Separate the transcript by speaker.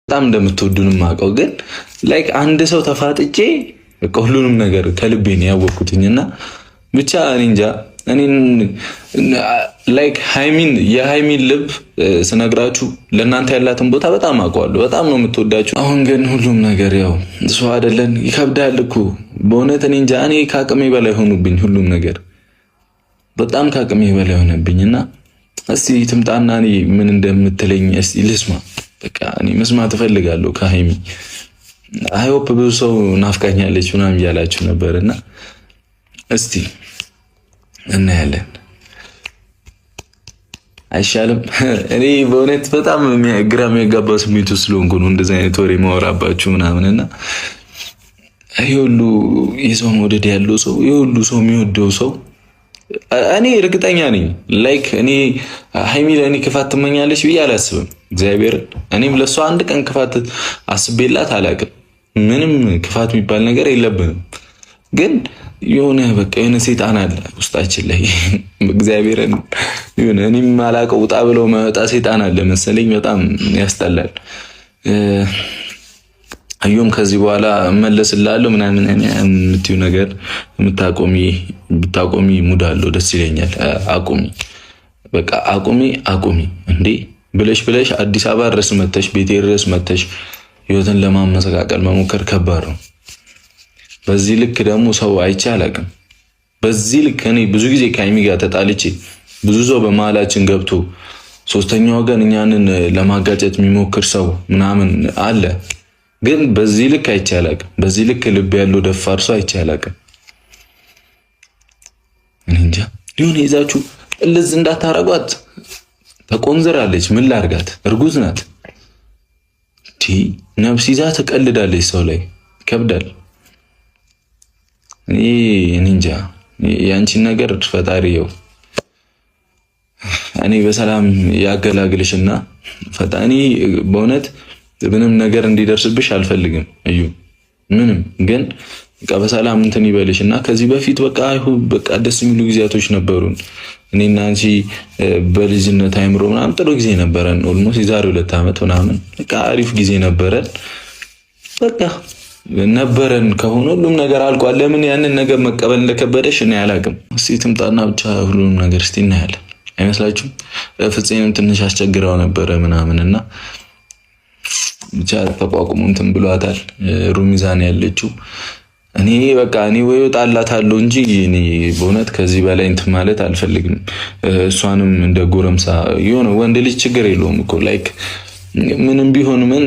Speaker 1: በጣም እንደምትወዱንም አውቀው ግን ላይክ አንድ ሰው ተፋጥጬ በቃ ሁሉንም ነገር ከልቤ ነው ያወቅኩትኝና ብቻ እኔ እንጃ እኔን ላይክ የሃይሚን ልብ ስነግራችሁ ለእናንተ ያላትን ቦታ በጣም አውቀዋለሁ። በጣም ነው የምትወዳችሁ። አሁን ግን ሁሉም ነገር ያው እሱ አይደለን ይከብዳል እኮ በእውነት እኔ እንጃ እኔ ከአቅሜ በላይ ሆኑብኝ። ሁሉም ነገር በጣም ከአቅሜ በላይ ሆነብኝና እስቲ ትምጣና እኔ ምን እንደምትለኝ እስቲ ልስማ። በቃ እኔ መስማት እፈልጋለሁ ከሃይሚ። አይ ሆፕ ብዙ ሰው ናፍቃኛለች ምናምን እያላችሁ ነበርና እስቲ እናያለን። አይሻልም? እኔ በእውነት በጣም ግራ የሚያጋባ ስሜት ውስጥ ስለሆንኩ ነው እንደዚህ አይነት ወሬ ማወራባችሁ ምናምንና ይሄ ሁሉ የሰው መውደድ ያለው ሰው ይሄ ሁሉ ሰው የሚወደው ሰው እኔ እርግጠኛ ነኝ ላይክ እኔ ሃይሚ ለእኔ ክፋት ትመኛለች ብዬ አላስብም። እግዚአብሔር እኔም ለሷ አንድ ቀን ክፋት አስቤላት አላውቅም። ምንም ክፋት የሚባል ነገር የለብንም። ግን የሆነ በቃ የሆነ ሰይጣን አለ ውስጣችን ላይ እግዚአብሔርን የሆነ እኔም አላውቀው ውጣ ብለው ማይወጣ ሰይጣን አለ መሰለኝ። በጣም ያስጠላል። አዩም ከዚህ በኋላ እመለስላለሁ ምናምን የምትዩ ነገር ብታቆሚ ሙድ አለው ደስ ይለኛል። አቁሚ በቃ አቁሚ እንዴ ብለሽ አዲስ አበባ ድረስ መተሽ ቤቴ ድረስ መተሽ ህይወትን ለማመሰቃቀል መሞከር ከባድ ነው። በዚህ ልክ ደግሞ ሰው አይቼ አላውቅም። በዚህ ልክ እኔ ብዙ ጊዜ ከሃይሚ ጋር ተጣልቼ ብዙ ሰው በመሀላችን ገብቶ ሶስተኛ ወገን እኛንን ለማጋጨት የሚሞክር ሰው ምናምን አለ። ግን በዚህ ልክ አይቼ አላውቅም። በዚህ ልክ ልብ ያለው ደፋር ሰው አይቼ አላውቅም። እኔ እንጃ ሊሆን ይዛችሁ እልዝ እንዳታረጓት። ተቆንዝራለች። ምን ላርጋት? እርጉዝ ናት። ነፍስ ይዛ ተቀልዳለች ሰው ላይ ከብዳል። እኔ እንጃ ያንቺን ነገር ፈጣሪው እኔ በሰላም ያገላግልሽና ፈጣሪ በእውነት ምንም ነገር እንዲደርስብሽ አልፈልግም። እዩ ምንም ግን በቃ በሰላም እንትን ይበልሽና ከዚህ በፊት በቃ ደስ የሚሉ ጊዜያቶች ነበሩን። እኔና አንቺ በልጅነት አይምሮ ምናምን ጥሩ ጊዜ ነበረን። ኦልሞስት የዛሬ 2 ዓመት ምናምን በቃ አሪፍ ጊዜ ነበረን። በቃ ነበረን ከሆነ ሁሉም ነገር አልቋል። ለምን ያንን ነገር መቀበል እንደከበደሽ እኔ አላውቅም። እስቲ ትምጣና ብቻ ሁሉንም ነገር እስቲ እናያለን። አይመስላችሁም? ፍፄንም ትንሽ አስቸግረው ነበረ ምናምንና ብቻ ተቋቁሞ እንትን ብሏታል። ሩሚዛን ያለችው እኔ ወይ ወጣላታለሁ እንጂ እኔ በእውነት ከዚህ በላይ እንትን ማለት አልፈልግም። እሷንም እንደ ጎረምሳ የሆነ ወንድ ልጅ ችግር የለውም እኮ ላይክ ምንም ቢሆን ምን